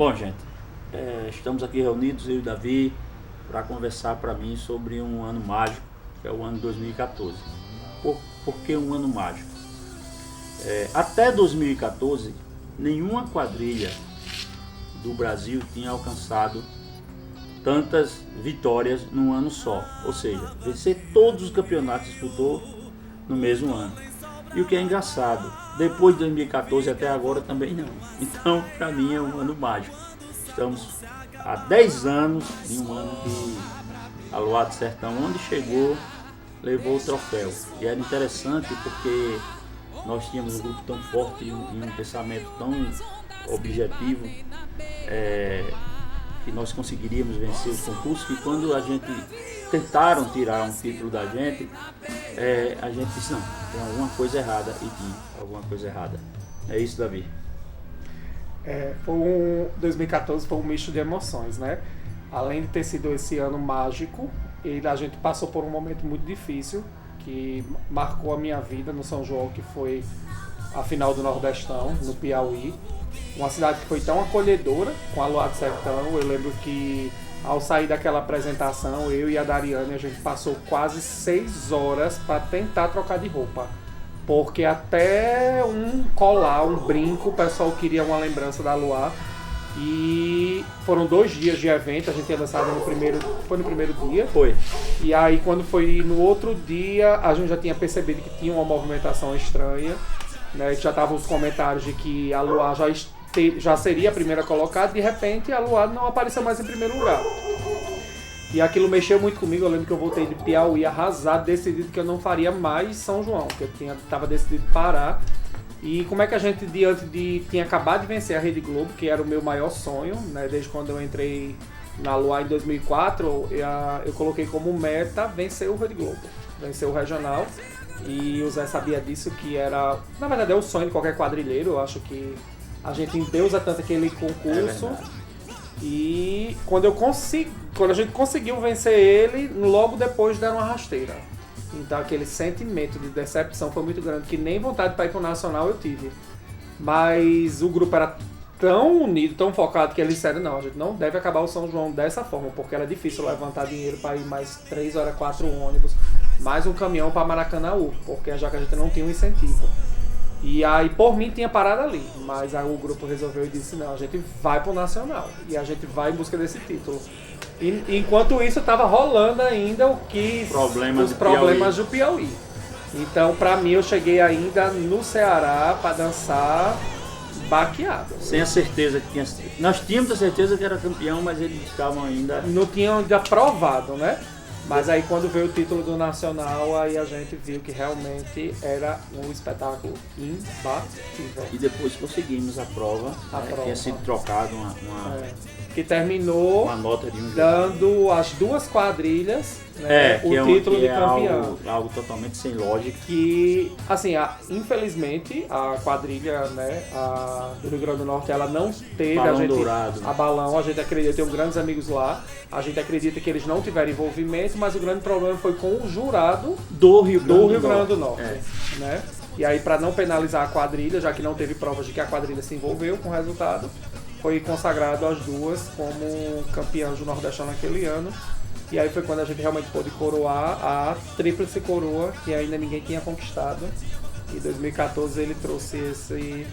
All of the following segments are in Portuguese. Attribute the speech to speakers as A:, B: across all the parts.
A: Bom, gente, estamos aqui reunidos, eu e o Davi, para conversar para mim sobre um ano mágico, que é o ano 2014. Por que um ano mágico? Até 2014, nenhuma quadrilha do Brasil tinha alcançado tantas vitórias num ano só. Ou seja, vencer todos os campeonatos disputou no mesmo ano. E o que é engraçado, depois de 2014 até agora também não. Então, para mim é um ano mágico. Estamos há 10 anos em um ano que a Luar do Sertão, onde chegou, levou o troféu. E era interessante porque nós tínhamos um grupo tão forte e um pensamento tão objetivo, que nós conseguiríamos vencer os concursos, que quando a gente tentaram tirar um título da gente, a gente disse, não, tem alguma coisa errada, e tinha alguma coisa errada. É isso, Davi.
B: 2014 foi um misto de emoções, né? Além de ter sido esse ano mágico, a gente passou por um momento muito difícil, que marcou a minha vida no São João, que foi a final do Nordestão, no Piauí. Uma cidade que foi tão acolhedora com a Luar do Sertão. Eu lembro que ao sair daquela apresentação, eu e a Dariane, a gente passou quase 6 horas para tentar trocar de roupa. Porque até um colar, um brinco, o pessoal queria uma lembrança da Luar. E foram 2 dias de evento, a gente tinha dançado no primeiro dia.
A: Foi.
B: E aí quando foi no outro dia, a gente já tinha percebido que tinha uma movimentação estranha, né? Já estavam os comentários de que a Luar já seria a primeira colocada, de repente a Luar não apareceu mais em primeiro lugar. E aquilo mexeu muito comigo. Eu lembro que eu voltei de Piauí arrasado, decidido que eu não faria mais São João, que eu estava decidido parar. E como é que a gente, tinha acabado de vencer a Rede Globo, que era o meu maior sonho, né? Desde quando eu entrei na Luar em 2004, eu coloquei como meta vencer o Rede Globo, vencer o regional. E o Zé sabia disso, que era, na verdade, é o sonho de qualquer quadrilheiro. Eu acho que a gente endeusa tanto aquele concurso. E quando a gente conseguiu vencer ele, logo depois deram uma rasteira. Então aquele sentimento de decepção foi muito grande, que nem vontade para ir pro Nacional eu tive. Mas o grupo era tão unido, tão focado, que eles disseram, não, a gente não deve acabar o São João dessa forma, porque era difícil levantar dinheiro para ir mais 3 horas, 4 ônibus, mais um caminhão para Maracanãú, porque já que a gente não tinha um incentivo. E aí, por mim, tinha parado ali, mas aí o grupo resolveu e disse, não, a gente vai pro Nacional, e a gente vai em busca desse título. E enquanto isso, estava rolando ainda os problemas do Piauí. Então, pra mim, eu cheguei ainda no Ceará para dançar baqueado.
A: Sem a certeza que tinha... Nós tínhamos a certeza que era campeão, mas eles estavam ainda...
B: Não tinham ainda provado, né? Mas aí quando veio o título do Nacional, aí a gente viu que realmente era um espetáculo imbatível.
A: E depois conseguimos a prova, tinha sido trocado
B: que terminou
A: uma nota de
B: dando as 2 quadrilhas, né, o título de campeão.
A: Algo totalmente sem lógica.
B: Que, assim, infelizmente, a quadrilha, né, do Rio Grande do Norte, ela não teve a Balão. A gente acredita, eu tenho grandes amigos lá, a gente acredita que eles não tiveram envolvimento, mas o grande problema foi com o jurado do Rio Grande do Norte. Né? E aí, para não penalizar a quadrilha, já que não teve provas de que a quadrilha se envolveu com o resultado, foi consagrado as 2 como campeãs do Nordestão naquele ano. E aí foi quando a gente realmente pôde coroar a tríplice coroa, que ainda ninguém tinha conquistado. E em 2014 ele trouxe esse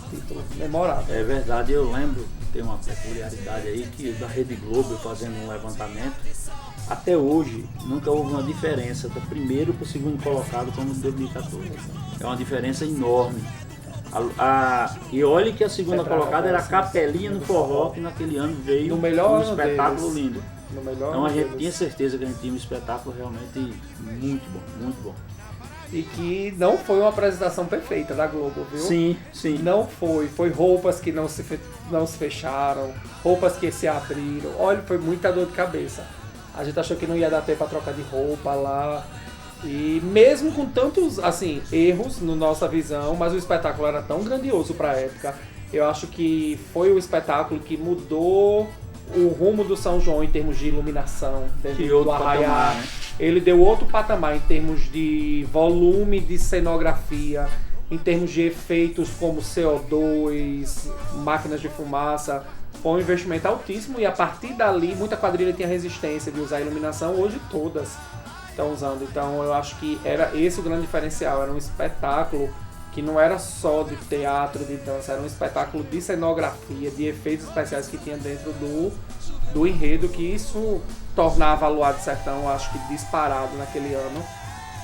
B: título memorável.
A: É verdade, eu lembro, tem uma peculiaridade aí, que da Rede Globo, fazendo um levantamento, até hoje nunca houve uma diferença do primeiro para o segundo colocado como em 2014. É uma diferença enorme. E olha que a segunda colocada era a Capelinha no Forró, que naquele ano veio um espetáculo lindo. Então a gente tinha certeza que a gente tinha um espetáculo realmente muito bom, muito bom.
B: E que não foi uma apresentação perfeita da Globo, viu?
A: Sim, sim.
B: Não foi. Foi roupas que não se fecharam, roupas que se abriram. Olha, foi muita dor de cabeça. A gente achou que não ia dar tempo para trocar de roupa lá. E mesmo com tantos, assim, erros na nossa visão, mas o espetáculo era tão grandioso para a época. Eu acho que foi o espetáculo que mudou o rumo do São João em termos de iluminação, do arraial. Né? Ele deu outro patamar em termos de volume de cenografia, em termos de efeitos como CO2, máquinas de fumaça, foi um investimento altíssimo e a partir dali muita quadrilha tinha resistência de usar iluminação, hoje todas estão usando. Então eu acho que era esse o grande diferencial, era um espetáculo que não era só de teatro, de dança, era um espetáculo de cenografia, de efeitos especiais que tinha dentro do enredo, que isso tornava a Luar do Sertão, acho que disparado naquele ano,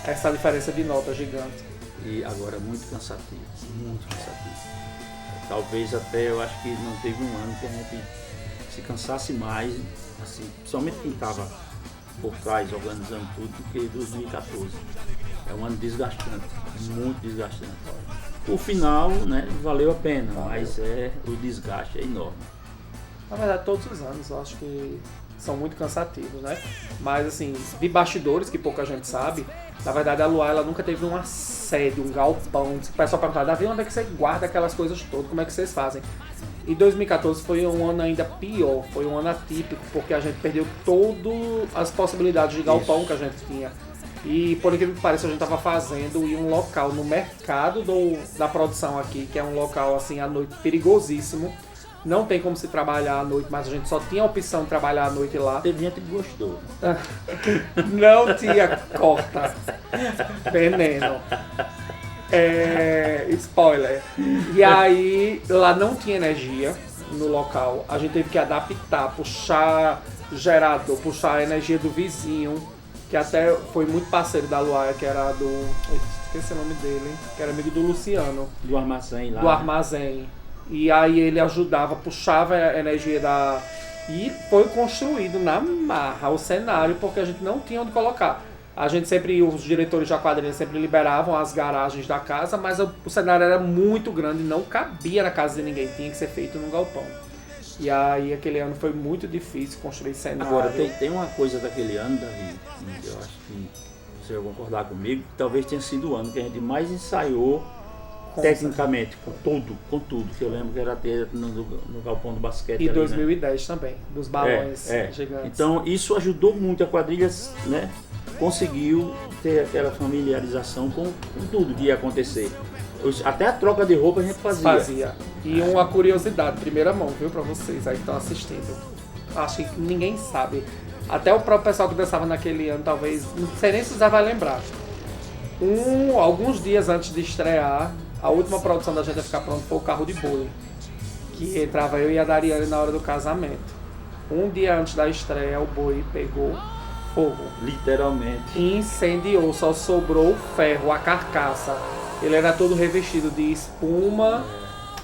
B: essa diferença de nota gigante.
A: E agora muito cansativo, muito cansativo. Talvez até eu acho que não teve um ano que a gente se cansasse mais, assim, principalmente quem estava por trás organizando tudo, do que 2014. É um ano desgastante, muito desgastante. O final, né, valeu a pena, mas o desgaste é enorme.
B: Na verdade, todos os anos eu acho que são muito cansativos, né? Mas assim, de bastidores, que pouca gente sabe, na verdade a Luar ela nunca teve uma sede, um galpão. O pessoal perguntava, Davi, onde é que você guarda aquelas coisas todas? Como é que vocês fazem? E 2014 foi um ano ainda pior, foi um ano atípico, porque a gente perdeu todas as possibilidades de galpão que a gente tinha. E por incrível que pareça, a gente estava fazendo em um local no mercado da produção aqui, que é um local assim à noite perigosíssimo. Não tem como se trabalhar à noite, mas a gente só tinha a opção de trabalhar à noite lá.
A: Teve gente que gostou.
B: Não tinha corta. Veneno. Spoiler. E aí, lá não tinha energia no local. A gente teve que adaptar, puxar gerador, puxar a energia do vizinho, que até foi muito parceiro da Luar, que era esqueci o nome dele, que era amigo do Luciano.
A: Do armazém lá.
B: Do armazém. E aí ele ajudava, puxava a energia da... E foi construído na marra o cenário, porque a gente não tinha onde colocar. A gente sempre, os diretores da quadrilha sempre liberavam as garagens da casa, mas o cenário era muito grande, não cabia na casa de ninguém, tinha que ser feito num galpão. E aí aquele ano foi muito difícil construir cenário.
A: Agora, tem uma coisa daquele ano, Davi, que eu acho que você vai concordar comigo, que talvez tenha sido o ano que a gente mais ensaiou tecnicamente, com tudo, que eu lembro que era ter no galpão do basquete.
B: E
A: ali,
B: 2010 né? Também, dos balões gigantes.
A: Então isso ajudou muito a quadrilha, né? Conseguiu ter aquela familiarização com tudo que ia acontecer. Até a troca de roupa a gente fazia.
B: E uma curiosidade, primeira mão, viu, pra vocês aí que estão assistindo. Acho que ninguém sabe. Até o próprio pessoal que dançava naquele ano, talvez, não sei nem se você vai lembrar. Alguns dias antes de estrear, a última produção da gente a ficar pronto foi o carro de boi, que entrava eu e a Dariane na hora do casamento. Um dia antes da estreia, o boi pegou fogo.
A: Literalmente.
B: Incendiou, só sobrou o ferro, a carcaça. Ele era todo revestido de espuma,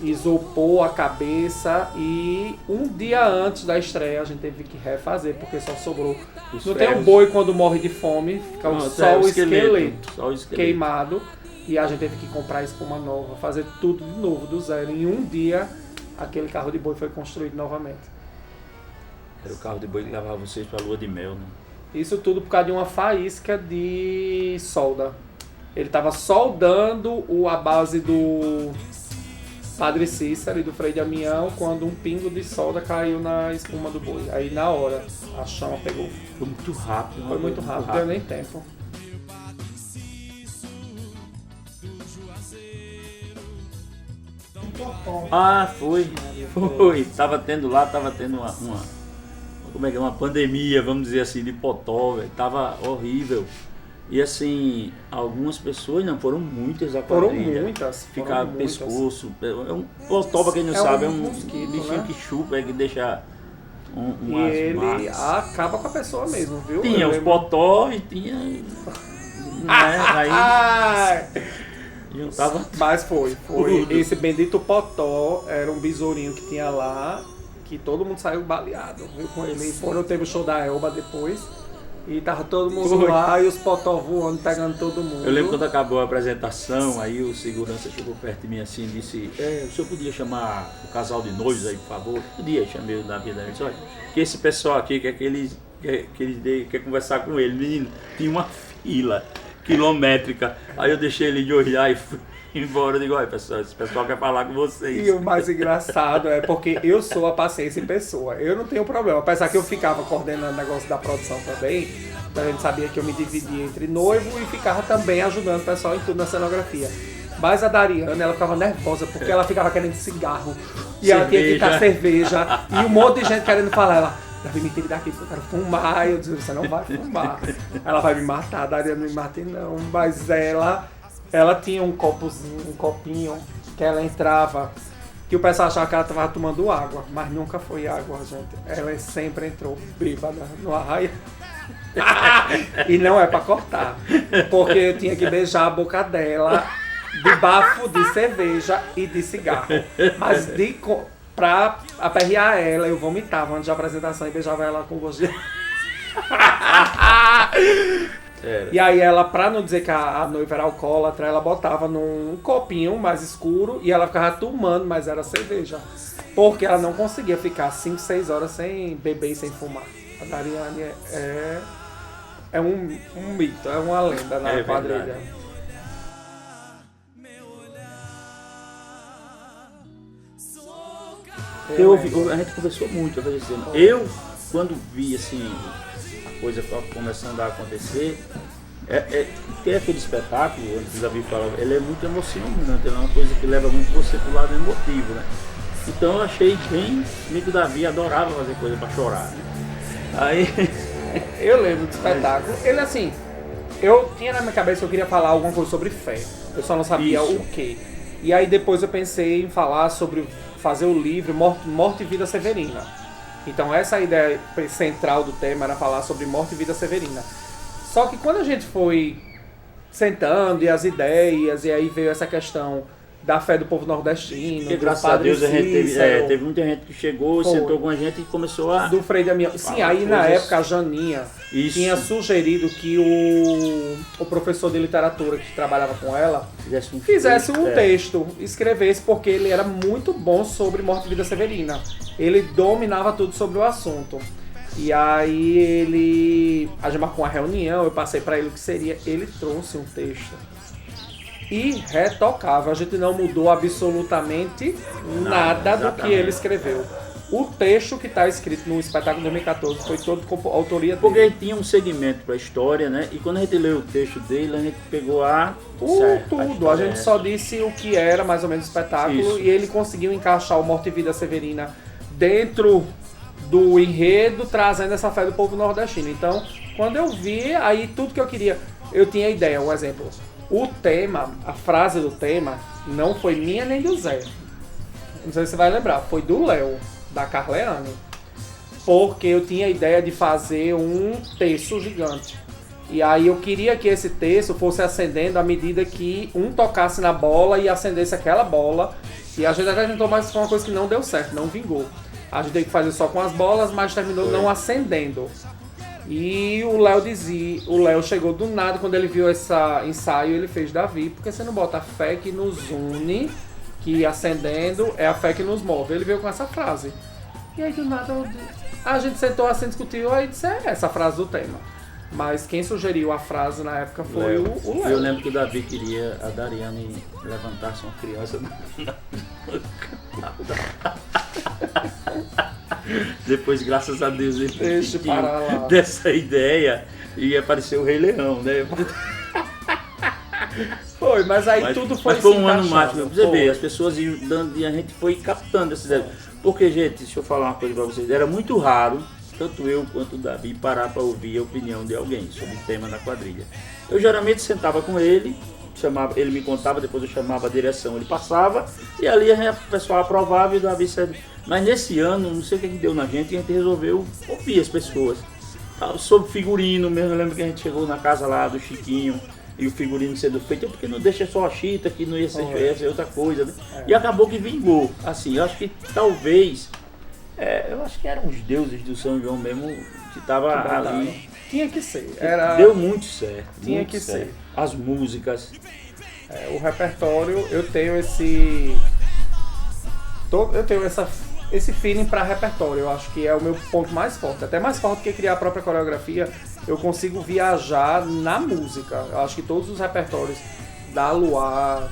B: isopor a cabeça e um dia antes da estreia a gente teve que refazer, porque só sobrou. Não tem um boi quando morre de fome, fica só o esqueleto queimado. E a gente teve que comprar espuma nova, fazer tudo de novo, do zero. Em um dia, aquele carro de boi foi construído novamente.
A: Era o carro de boi que levava vocês para a lua de mel, né?
B: Isso tudo por causa de uma faísca de solda. Ele estava soldando a base do Padre Cícero e do Frei Damião quando um pingo de solda caiu na espuma do boi. Aí na hora, a chama pegou.
A: Foi muito rápido.
B: Foi muito rápido, não deu nem tempo.
A: Ah, foi. Tava tendo uma pandemia, vamos dizer assim, de potó, velho. Tava horrível. E assim, algumas pessoas, não, foram muitas a quadrilha.
B: Foram muitas.
A: Ficar pescoço. Potó, pra quem não sabe, é um mosquito, bichinho, né? Que chupa, que deixa umas
B: e ele
A: marcas.
B: Acaba com a pessoa mesmo, viu?
A: Tinha os potó e tinha... né, aí... Juntava.
B: Mas foi. Esse bendito potó era um besourinho que tinha lá, que todo mundo saiu baleado, viu, com ele. E teve o show da Elba depois, e tava todo mundo lá, e os potó voando, pegando todo mundo.
A: Eu lembro quando acabou a apresentação, aí o segurança chegou perto de mim assim e disse, o senhor podia chamar o casal de noivos aí, por favor? Podia, chamei o Davi da disse, olha, que esse pessoal aqui quer que eles quer conversar com ele. Menino, tinha uma fila quilométrica. Aí eu deixei ele de olhar e fui embora. Eu digo, olha pessoal, esse pessoal quer falar com vocês.
B: E o mais engraçado é porque eu sou a paciência em pessoa. Eu não tenho problema. Apesar que eu ficava coordenando o negócio da produção também, a gente sabia que eu me dividia entre noivo e ficava também ajudando o pessoal em tudo na cenografia. Mas a Dariana, ela ficava nervosa porque ela ficava querendo cigarro. E ela tinha que dar cerveja. E um monte de gente querendo falar. Ela, Davi, me tire daqui porque eu quero fumar. E eu disse, você não vai fumar. Ela vai me matar, a Dariana não me mata não. Mas ela tinha um copinho que ela entrava. Que o pessoal achava que ela estava tomando água. Mas nunca foi água, gente. Ela sempre entrou bêbada no arraia. E não é pra cortar. Porque eu tinha que beijar a boca dela de bafo de cerveja e de cigarro. Mas pra aperrear ela, eu vomitava antes da apresentação e beijava ela com gosto de... E aí ela, pra não dizer que a noiva era alcoólatra, ela botava num copinho mais escuro e ela ficava tomando, mas era cerveja. Porque ela não conseguia ficar 5, 6 horas sem beber e sem fumar. A Dariane é um mito, é uma lenda na quadrilha.
A: A gente conversou muito, eu quando vi assim, a coisa começando a acontecer, ter aquele espetáculo, antes da Davi falava, ele é muito emocionante, é uma coisa que leva muito você pro lado emotivo, né? Então eu achei bem, o Davi adorava fazer coisa pra chorar, né? Aí
B: eu lembro do espetáculo, ele assim, eu tinha na minha cabeça que eu queria falar alguma coisa sobre fé, eu só não sabia o quê. E aí depois eu pensei em falar sobre fazer o livro Morte e Vida Severina. Então essa ideia central do tema era falar sobre morte e vida severina. Só que quando a gente foi sentando e as ideias, e aí veio essa questão da fé do povo nordestino,
A: porque, graças a Deus a gente teve muita gente que chegou, sentou com a gente e começou a...
B: Do Frei Damião. Sim, aí na época a Janinha tinha sugerido que o professor de literatura que trabalhava com ela fizesse um texto, escrevesse, porque ele era muito bom sobre morte e vida severina. Ele dominava tudo sobre o assunto. E aí a gente marcou uma reunião, eu passei para ele o que seria, ele trouxe um texto irretocável, a gente não mudou absolutamente nada do que ele escreveu. O texto que está escrito no espetáculo de 2014 foi todo com autoria dele.
A: Porque ele tinha um segmento para a história, né? E quando a gente leu o texto dele, a gente pegou
B: tudo. A gente só disse o que era mais ou menos o espetáculo. Isso. E ele conseguiu encaixar o Morte e Vida Severina dentro do enredo, trazendo essa fé do povo nordestino. Então, quando eu vi, aí tudo que eu queria, eu tinha ideia, um exemplo. O tema, a frase do tema, não foi minha nem do Zé. Não sei se você vai lembrar, foi do Léo, da Carleane. Porque eu tinha a ideia de fazer um terço gigante. E aí eu queria que esse terço fosse acendendo à medida que um tocasse na bola e acendesse aquela bola. E a gente até tentou, mas foi uma coisa que não deu certo, não vingou. A gente teve que fazer só com as bolas, mas terminou não acendendo. E o Léo chegou do nada, quando ele viu esse ensaio, ele fez: Davi, por que você não bota a fé que nos une, que acendendo é a fé que nos move? Ele veio com essa frase. E aí do nada a gente sentou assim, discutiu, aí disse: essa frase do tema. Mas quem sugeriu a frase na época foi o Léo.
A: Eu lembro que o Davi queria a Dariane levantasse uma criança Depois, graças a Deus, ele dessa ideia e apareceu o Rei Leão, né?
B: Foi, mas aí tudo foi.
A: Mas foi um ano mágico, você vê, as pessoas iam dando e a gente foi captando essas ideias. Porque, gente, deixa eu falar uma coisa pra vocês, era muito raro, tanto eu quanto o Davi, parar para ouvir a opinião de alguém sobre o tema da quadrilha. Eu geralmente sentava com ele, ele me contava, depois eu chamava a direção, ele passava, e ali o pessoal aprovava e o Davi saía. Mas nesse ano, não sei o que deu na gente, e a gente resolveu ouvir as pessoas. Sobre figurino mesmo, eu lembro que a gente chegou na casa lá do Chiquinho, e o figurino sendo feito, porque não deixa só a chita, que não ia ser outra coisa, né? E acabou que vingou. Assim, eu acho que talvez, eu acho que eram os deuses do São João mesmo, que estavam ali.
B: Tinha que ser.
A: Deu muito certo.
B: Tinha
A: muito
B: que
A: certo.
B: ser.
A: As músicas.
B: O repertório, eu tenho esse feeling para repertório. Eu acho que é o meu ponto mais forte. Até mais forte que criar a própria coreografia. Eu consigo viajar na música. Eu acho que todos os repertórios da Luar,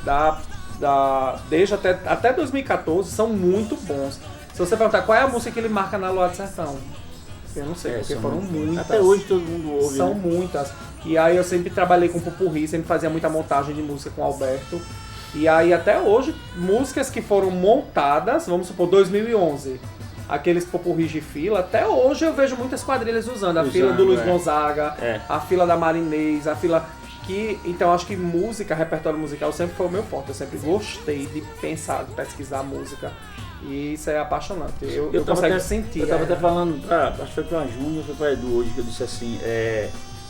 B: desde até 2014, são muito bons. Se você perguntar qual é a música que ele marca na Luar do Sertão, eu não sei, porque foram muitas.
A: Até hoje todo mundo ouve.
B: São muitas. E aí eu sempre trabalhei com popurrí, sempre fazia muita montagem de música com o Alberto. E aí até hoje, músicas que foram montadas, vamos supor, 2011, aqueles popurris de fila, até hoje eu vejo muitas quadrilhas usando. A fila do Luiz Gonzaga, a fila da Marinês, a fila... Então acho que música, repertório musical sempre foi o meu forte. Eu sempre gostei de pensar, de pesquisar música. E isso é apaixonante. Eu consigo sentir.
A: Eu tava até falando, acho que foi pra Júnior, foi pra Edu hoje, que eu disse assim,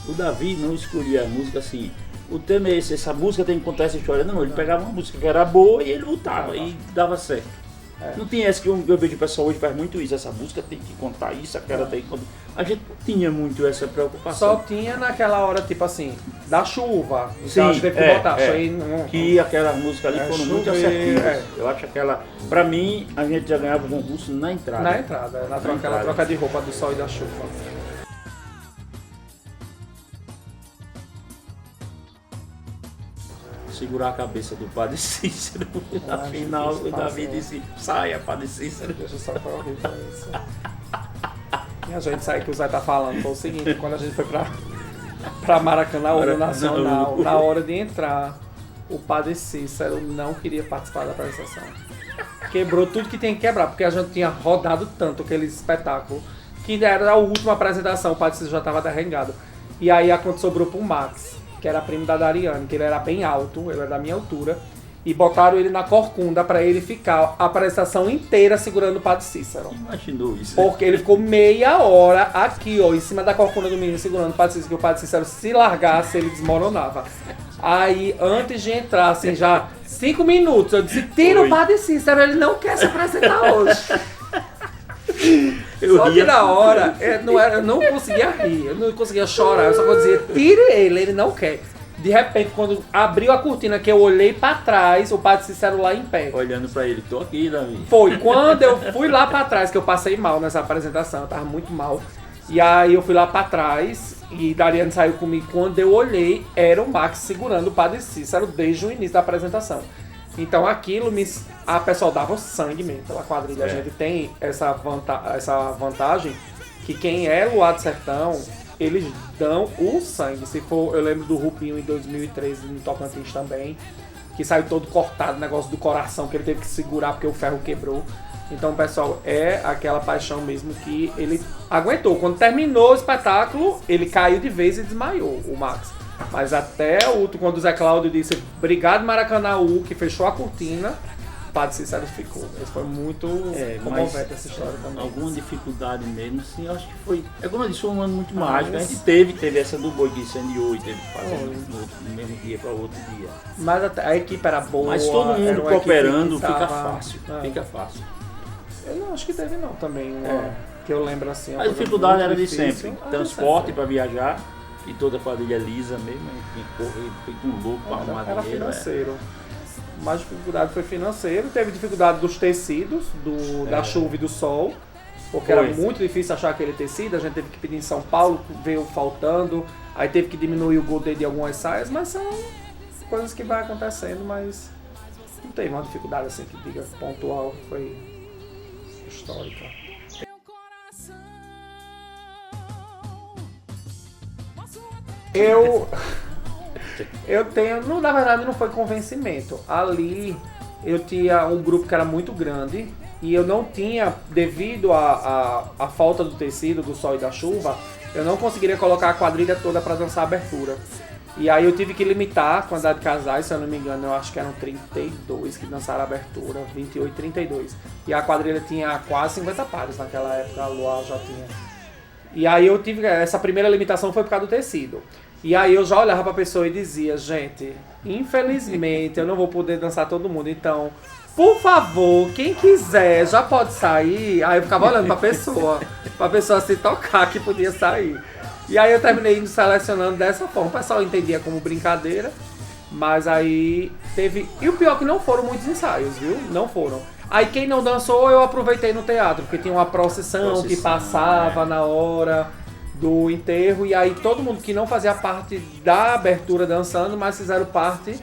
A: o Davi não escolhia a música assim, o tema é esse, essa música tem que contar essa história. Não, ele pegava uma música que era boa e ele botava e dava certo. Não tinha essa que eu vejo o pessoal hoje faz muito isso, essa música tem que contar isso, aquela tem que contar. A gente não tinha muito essa preocupação.
B: Só tinha naquela hora, tipo assim, da chuva. Então a gente teve que botar.
A: Que aquelas músicas ali foram muito assertivas. Eu acho que aquela, pra mim, a gente já ganhava o concurso na entrada.
B: Naquela troca de roupa do sol e da chuva.
A: Segurar a cabeça do Padre Cícero. Afinal, o Davi disse, saia, Padre Cícero.
B: Deixa eu só pra horrível isso. E a gente sabe que o Zé tá falando. Foi o seguinte, quando a gente foi pra Maracanã, o Nacional, na hora de entrar, o Padre Cícero não queria participar da apresentação. Quebrou tudo que tinha que quebrar, porque a gente tinha rodado tanto aquele espetáculo, que era a última apresentação, o Padre Cícero já estava derrengado. E aí sobrou pro Max, que era primo da Dariane, que ele era bem alto, ele era da minha altura, e botaram ele na corcunda pra ele ficar a apresentação inteira segurando o Padre Cícero.
A: Imaginou isso?
B: Porque ele ficou meia hora aqui, ó, em cima da corcunda do menino segurando o Padre Cícero, que o Padre Cícero se largasse, ele desmoronava. Aí, antes de entrar, assim, já 5 minutos, eu disse, tira o Padre Cícero, ele não quer se apresentar hoje. Só que na hora, eu não conseguia rir, eu não conseguia chorar, eu só dizia, tire ele não quer. De repente, quando abriu a cortina, que eu olhei pra trás, o Padre Cícero lá em pé.
A: Olhando pra ele, tô aqui, Davi.
B: Foi quando eu fui lá pra trás, que eu passei mal nessa apresentação, eu tava muito mal. E aí eu fui lá pra trás, e Dariane saiu comigo. Quando eu olhei, era o Max segurando o Padre Cícero desde o início da apresentação. Então aquilo a pessoa dava o sangue mesmo pela quadrilha. A gente tem essa vantagem que quem é Luar do Sertão, eles dão o sangue. Se for, eu lembro do Rubinho em 2013 no Tocantins também, que saiu todo cortado, negócio do coração que ele teve que segurar porque o ferro quebrou. Então, pessoal, é aquela paixão mesmo que ele aguentou. Quando terminou o espetáculo, ele caiu de vez e desmaiou, o Max. Mas até o último, quando o Zé Cláudio disse obrigado Maracanãú, que fechou a cortina, o Padre Cícero ficou. Isso foi muito comovente, essa história também.
A: Alguma dificuldade mesmo, assim, eu acho que foi... É como eu disse, foi um ano muito mágico. A gente teve essa do boi que incendiou e teve que fazer no mesmo dia para outro dia.
B: Mas a equipe era boa.
A: Mas todo mundo cooperando fica fácil. Fica fácil.
B: Eu não acho que teve não também, que eu lembro assim.
A: A dificuldade era de sempre. Transporte para viajar. E toda a quadrilha lisa mesmo, tinha que correr feito um louco para arrumar dinheiro.
B: Era financeiro. Mais dificuldade foi financeiro. Teve dificuldade dos tecidos, da chuva e do sol. Porque era muito difícil achar aquele tecido. A gente teve que pedir em São Paulo, veio faltando. Aí teve que diminuir o godê de algumas saias. Mas são coisas que vai acontecendo, mas não teve uma dificuldade assim que diga pontual. Foi histórica. Eu tenho, na verdade não foi convencimento. Ali eu tinha um grupo que era muito grande e eu não tinha, devido à falta do tecido, do sol e da chuva, eu não conseguiria colocar a quadrilha toda para dançar a abertura. E aí eu tive que limitar a quantidade de casais, se eu não me engano, eu acho que eram 32 que dançaram a abertura, 28, 32. E a quadrilha tinha quase 50 pares naquela época, a Luar já tinha. E aí eu tive, essa primeira limitação foi por causa do tecido. E aí eu já olhava pra pessoa e dizia, gente, infelizmente eu não vou poder dançar todo mundo, então, por favor, quem quiser já pode sair. Aí eu ficava olhando pra pessoa se tocar que podia sair. E aí eu terminei selecionando dessa forma, o pessoal entendia como brincadeira, mas aí teve... E o pior é que não foram muitos ensaios, viu? Não foram. Aí quem não dançou eu aproveitei no teatro, porque tinha uma procissão que passava na hora do enterro, e aí todo mundo que não fazia parte da abertura dançando, mas fizeram parte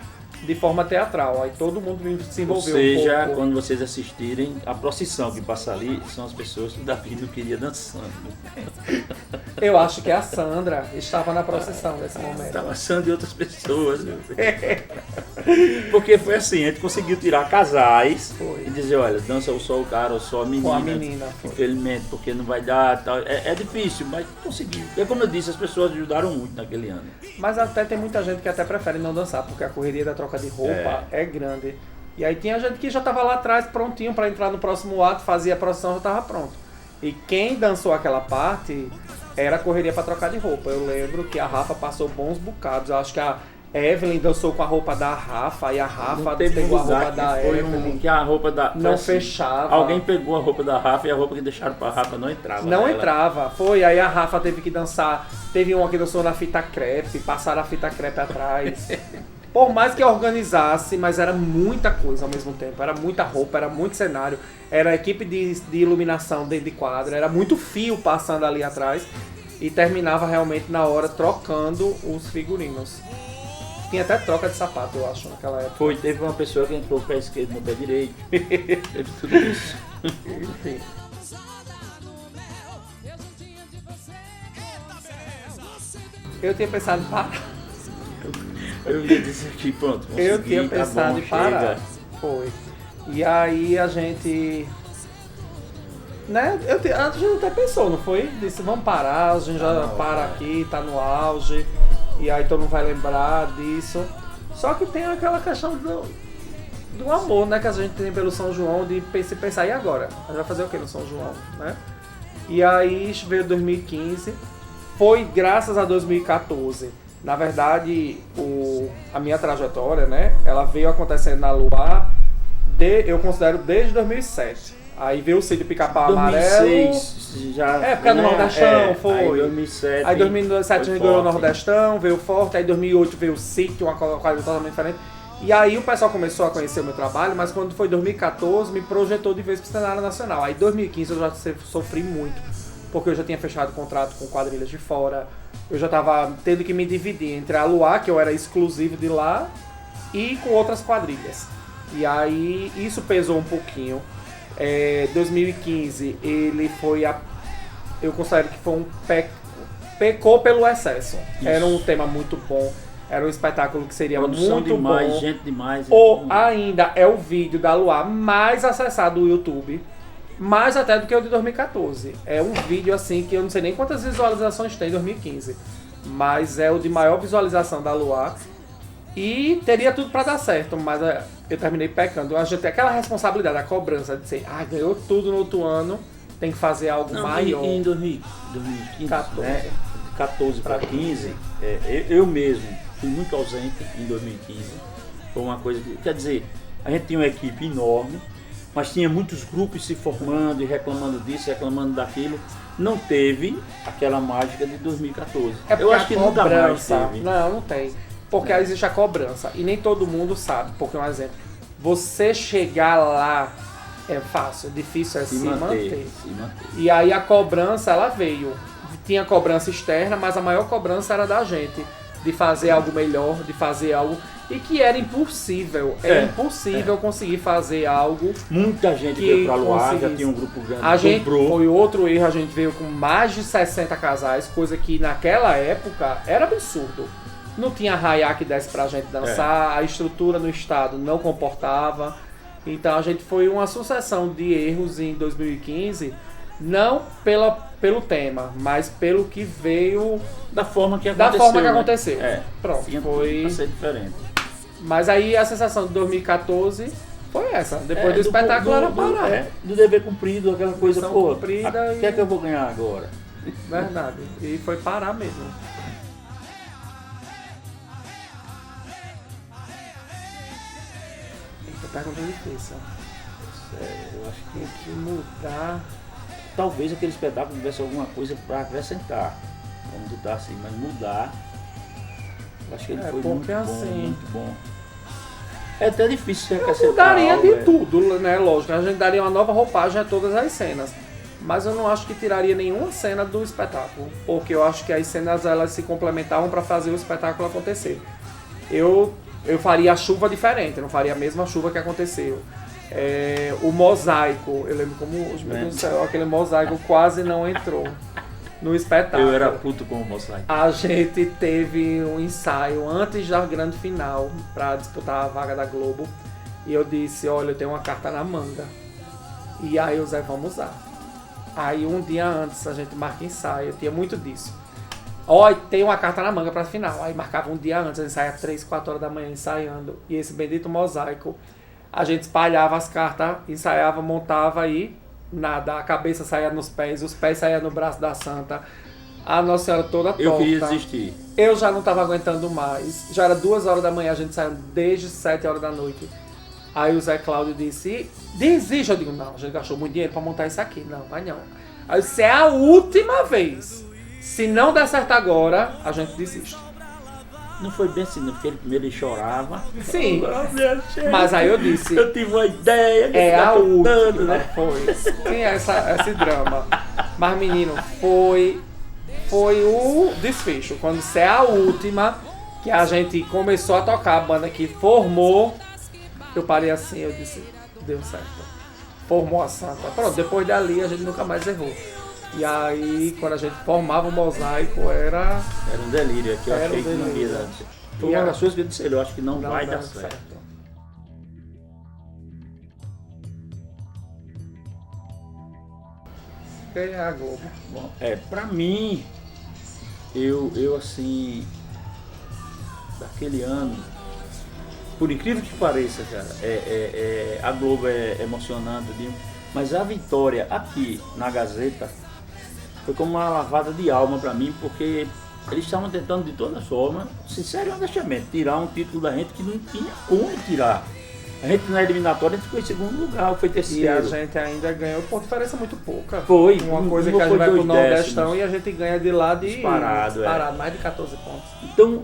B: de forma teatral. Aí todo mundo se
A: Ou
B: envolveu
A: seja,
B: um pouco.
A: quando vocês assistirem, a procissão que passa ali são as pessoas que o Davi não queria dançando.
B: Eu acho que a Sandra estava na procissão nesse momento.
A: Estava achando de outras pessoas. Porque foi assim, a gente conseguiu tirar casais
B: Foi.
A: e dizer, olha, dança ou só o cara ou só a menina.
B: Com a menina, foi.
A: Infelizmente, porque não vai dar tal. É difícil, mas conseguiu. Porque como eu disse, as pessoas ajudaram muito naquele ano.
B: Mas até tem muita gente que até prefere não dançar, porque a correria da troca de roupa é grande. E aí tinha gente que já estava lá atrás prontinho para entrar no próximo ato, fazia a procissão, já estava pronto. E quem dançou aquela parte era a correria para trocar de roupa. Eu lembro que a Rafa passou bons bocados. Eu acho que a Evelyn dançou com a roupa da Rafa e a Rafa pegou a roupa da Evelyn.
A: Que a roupa da
B: Não
A: assim,
B: fechava.
A: Alguém pegou a roupa da Rafa e a roupa que deixaram pra Rafa não entrava.
B: Não
A: nela.
B: entrava. Foi, aí a Rafa teve que dançar. Teve uma que dançou na fita crepe, passaram a fita crepe atrás. Por mais que organizasse, mas era muita coisa ao mesmo tempo. Era muita roupa, era muito cenário. Era equipe de iluminação dentro de quadra. Era muito fio passando ali atrás. E terminava realmente na hora trocando os figurinos. Tinha até troca de sapato, eu acho, naquela época.
A: Teve uma pessoa que entrou o pé esquerdo no pé direito. Teve tudo isso.
B: Enfim. Eu tinha pensado em parar.
A: Eu ia dizer aqui, pronto.
B: Eu tinha
A: consegui, tá
B: pensado
A: bom,
B: em parar.
A: chega.
B: Foi. E aí a gente. Né? A gente até pensou, não foi? Disse, vamos parar, a gente já para aqui, tá no auge. E aí todo mundo vai lembrar disso. Só que tem aquela questão do amor, né? Que a gente tem pelo São João, de pensar, e agora? A gente vai fazer o que no São João, né? E aí veio 2015. Foi graças a 2014. Na verdade, a minha trajetória, né? Ela veio acontecendo na Luar, eu considero desde 2007. Aí veio o Cid Pica-Pau Amarelo.
A: 2006 já.
B: Época do Nordestão, foi.
A: Aí 2007.
B: Aí 2007 a gente ganhou o
A: forte.
B: Nordestão, veio forte. Aí 2008 veio o Sítio, uma quadrilha totalmente diferente. E aí o pessoal começou a conhecer o meu trabalho, mas quando foi 2014 me projetou de vez pro cenário nacional. Aí 2015 eu já sofri muito, porque eu já tinha fechado contrato com quadrilhas de fora. Eu já estava tendo que me dividir entre a Luar, que eu era exclusivo de lá, e com outras quadrilhas. E aí isso pesou um pouquinho. 2015 ele foi eu considero que foi pecou pelo excesso.
A: Isso.
B: Era um tema muito bom, era um espetáculo que seria
A: Produção
B: muito
A: demais,
B: bom.
A: gente demais.
B: Ou ainda é o vídeo da Luar mais acessado do YouTube, mais até do que o de 2014. É um vídeo assim que eu não sei nem quantas visualizações tem em 2015, mas é o de maior visualização da Luar. E teria tudo pra dar certo, mas eu terminei pecando. A gente tem aquela responsabilidade, a cobrança de dizer, ganhou tudo no outro ano, tem que fazer algo maior.
A: Em 2015,
B: 14.
A: né? De 14 para 15, eu mesmo fui muito ausente em 2015. Foi uma coisa que, quer dizer, a gente tinha uma equipe enorme, mas tinha muitos grupos se formando e reclamando disso, reclamando daquilo. Não teve aquela mágica de 2014. Eu acho que nunca mais teve.
B: Não tem. Porque existe a cobrança. E nem todo mundo sabe. Porque, um exemplo, você chegar lá é fácil, difícil é se manter. E aí a cobrança, ela veio. Tinha cobrança externa, mas a maior cobrança era da gente. De fazer algo melhor, de fazer algo... E que era impossível. Era impossível conseguir fazer algo.
A: Muita gente veio pra Luar, já tinha um grupo grande.
B: A gente, foi outro erro, a gente veio com mais de 60 casais, coisa que naquela época era absurdo. Não tinha arraiá que desse pra gente dançar, a estrutura no estado não comportava. Então a gente foi uma sucessão de erros em 2015, não pelo tema, mas pelo que veio
A: da forma que aconteceu.
B: Né? Pronto, foi
A: pra ser diferente.
B: Mas aí a sensação de 2014 foi essa. Depois do espetáculo era parar.
A: Do dever cumprido, aquela coisa, pô, o que é que eu vou ganhar agora?
B: Verdade. E foi parar mesmo. Pergunta difícil.
A: Eu acho que
B: tem que mudar.
A: Talvez aquele espetáculo tivesse alguma coisa para acrescentar. Vamos botar assim, mas mudar. Eu acho que ele foi muito bom, muito bom. É até difícil acrescentar.
B: Eu mudaria de tudo, né? Lógico. A gente daria uma nova roupagem a todas as cenas. Mas eu não acho que tiraria nenhuma cena do espetáculo. Porque eu acho que as cenas elas se complementavam para fazer o espetáculo acontecer. Eu eu faria a chuva diferente, eu não faria a mesma chuva que aconteceu. O mosaico, eu lembro como, meu Deus do céu, aquele mosaico quase não entrou no espetáculo.
A: Eu era puto com o mosaico.
B: A gente teve um ensaio antes da grande final para disputar a vaga da Globo. E eu disse, olha, eu tenho uma carta na manga. E aí o Zé, vamos usar. Aí um dia antes a gente marca ensaio, tinha muito disso. Ó, tem uma carta na manga pra final. Aí marcava um dia antes, a gente saía 3, 4 horas da manhã ensaiando. E esse bendito mosaico, a gente espalhava as cartas, ensaiava, montava e nada. A cabeça saía nos pés, os pés saíam no braço da Santa. A Nossa Senhora toda torta.
A: Eu queria desistir.
B: Eu já não tava aguentando mais. Já era 2 horas da manhã, a gente saiu desde 7 horas da noite. Aí o Zé Cláudio disse, desiste. Eu digo, não, a gente gastou muito dinheiro pra montar isso aqui. Não, vai não. Aí eu disse, é a última vez. Se não der certo agora, a gente desiste.
A: Não foi bem assim, não, porque primeiro ele chorava.
B: Sim, mas aí eu disse,
A: eu tive uma ideia.
B: É a última,
A: né?
B: Foi. Sim, esse drama. Mas menino, foi o desfecho. Quando isso é a última, que a gente começou a tocar, a banda que formou, eu parei assim, eu disse, deu certo. Formou a Santa. Pronto, depois dali a gente nunca mais errou. E aí, quando a gente formava o mosaico, era
A: um delírio, aqui eu
B: era
A: achei
B: um
A: que não ia
B: delírio.
A: dar certo. Foi uma das coisas que eu disse, eu acho que não vai dar certo.
B: Ganhar a Globo.
A: Bom, pra mim, eu assim, daquele ano, por incrível que pareça, cara, a Globo é emocionante, mas a vitória aqui na Gazeta foi como uma lavada de alma pra mim, porque eles estavam tentando de toda forma, sincero e honestamente, tirar um título da gente que não tinha como tirar. A gente na eliminatória a gente ficou em segundo lugar, foi terceiro.
B: E a gente ainda ganhou por diferença muito pouca.
A: Foi.
B: Uma coisa que a gente vai pro Nordestão e a gente ganha de lá de
A: disparado,
B: mais de 14 pontos.
A: Então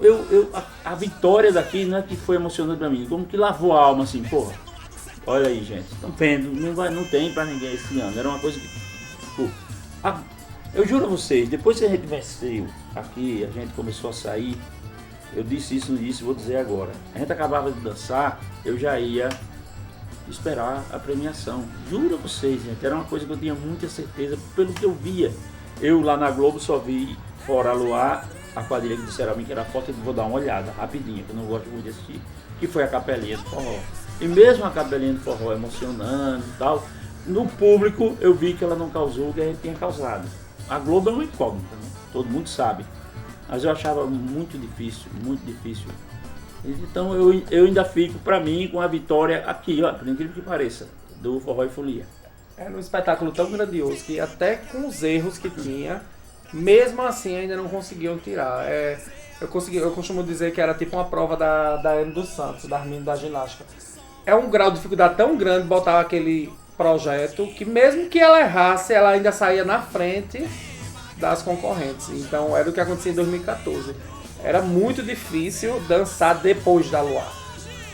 A: a vitória daqui, né, que foi emocionante pra mim, como que lavou a alma assim, porra. Olha aí, gente, estão vendo, não tem pra ninguém esse ano. Era uma coisa que, pô, eu juro a vocês, depois que a gente venceu aqui, a gente começou a sair, eu disse isso no início, vou dizer agora. A gente acabava de dançar, eu já ia esperar a premiação. Juro a vocês, gente, era uma coisa que eu tinha muita certeza pelo que eu via. Eu lá na Globo só vi Fora Luar, a quadrilha que disseram a mim que era forte, eu vou dar uma olhada rapidinho, que eu não gosto muito de assistir, que foi a Capelinha do Forró. E mesmo a Capelinha do Forró emocionando e tal, no público eu vi que ela não causou o que a gente tinha causado. A Globo é uma incógnita, né? Todo mundo sabe. Mas eu achava muito difícil, muito difícil. Então eu ainda fico, pra mim, com a vitória aqui, ó, por incrível que pareça, do Forró e Folia.
B: Era um espetáculo tão grandioso que até com os erros que tinha, mesmo assim ainda não conseguiam tirar. Eu costumo dizer que era tipo uma prova da Amy dos Santos, da Armindo da ginástica. É um grau de dificuldade tão grande botar aquele projeto que mesmo que ela errasse, ela ainda saía na frente das concorrentes. Então era o que acontecia em 2014. Era muito difícil dançar depois da Luar.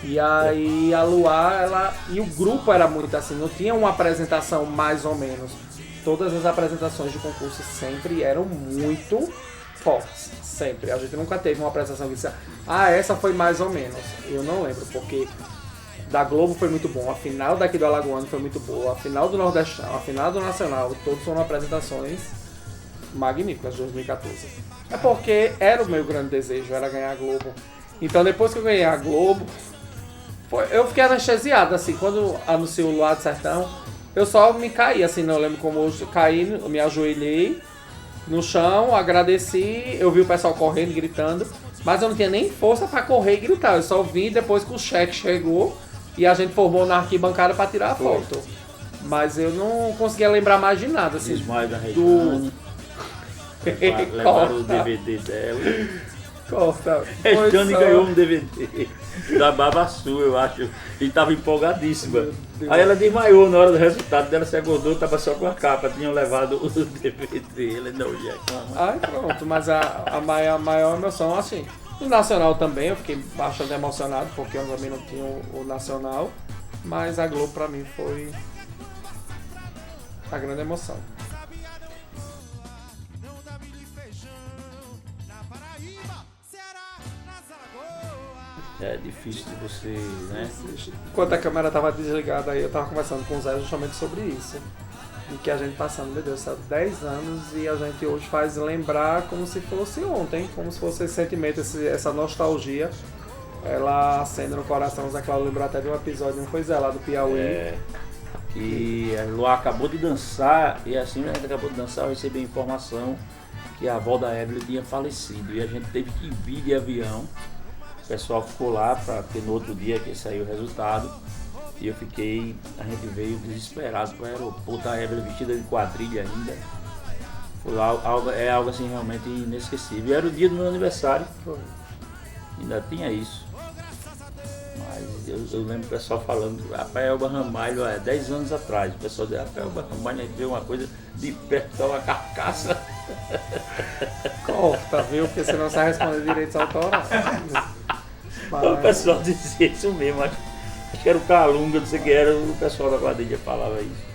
B: E aí a Luar, e o grupo era muito assim, não tinha uma apresentação mais ou menos. Todas as apresentações de concurso sempre eram muito fortes, sempre. A gente nunca teve uma apresentação que disse, essa foi mais ou menos. Eu não lembro, porque da Globo foi muito bom, a final daqui do Alagoano foi muito boa, a final do Nordestão, a final do Nacional, todos foram apresentações magníficas de 2014. É porque era o meu grande desejo, era ganhar a Globo. Então depois que eu ganhei a Globo, eu fiquei anestesiado, assim, quando anunciou o Luar do Sertão, eu só me caí, assim, não lembro como eu caí, eu me ajoelhei no chão, agradeci, eu vi o pessoal correndo, gritando, mas eu não tinha nem força para correr e gritar, eu só vim depois que o cheque chegou e a gente formou na arquibancada para tirar a foto. Mas eu não conseguia lembrar mais de nada, assim.
A: Ismael da Rejane. Levaram o DVD dela.
B: Corta.
A: Rejane ganhou um DVD da Babassu, eu acho. E estava empolgadíssima. Aí ela desmaiou na hora do resultado dela, se acordou, estava só com a capa. Tinham levado o DVD. Ela não ia reclamar.
B: Pronto, mas a maior emoção, assim. No Nacional também, eu fiquei bastante emocionado, porque eu também não tinha o Nacional. Mas a Globo pra mim foi a grande emoção.
A: é difícil de você, né?
B: Enquanto a câmera estava desligada aí, eu estava conversando com o Zé justamente sobre isso. E que a gente passando, meu Deus, 10 anos e a gente hoje faz lembrar como se fosse ontem, como se fosse esse sentimento, essa nostalgia. Ela acende no coração, Zé Cláudio lembrou até de um episódio, não foi Zé, lá do Piauí.
A: E a Luá acabou de dançar, e assim a gente acabou de dançar, eu recebi a informação que a avó da Evelyn tinha falecido. E a gente teve que vir de avião. O pessoal ficou lá, porque no outro dia que saiu o resultado. E a gente veio desesperado para o aeroporto, a Evelyn vestida de quadrilha ainda. Foi algo assim realmente inesquecível. E era o dia do meu aniversário, ainda tinha isso. Mas eu lembro o pessoal falando, rapaz, Elba Ramalho, 10 anos atrás, o pessoal dizia, rapaz, Elba Ramalho, a gente vê uma coisa de perto, uma carcaça.
B: Corta, viu? Porque senão você vai responder direitos autorais. Mas...
A: O pessoal dizia isso mesmo, acho que era o Calunga, não sei o que era, o pessoal da quadrilha falava isso.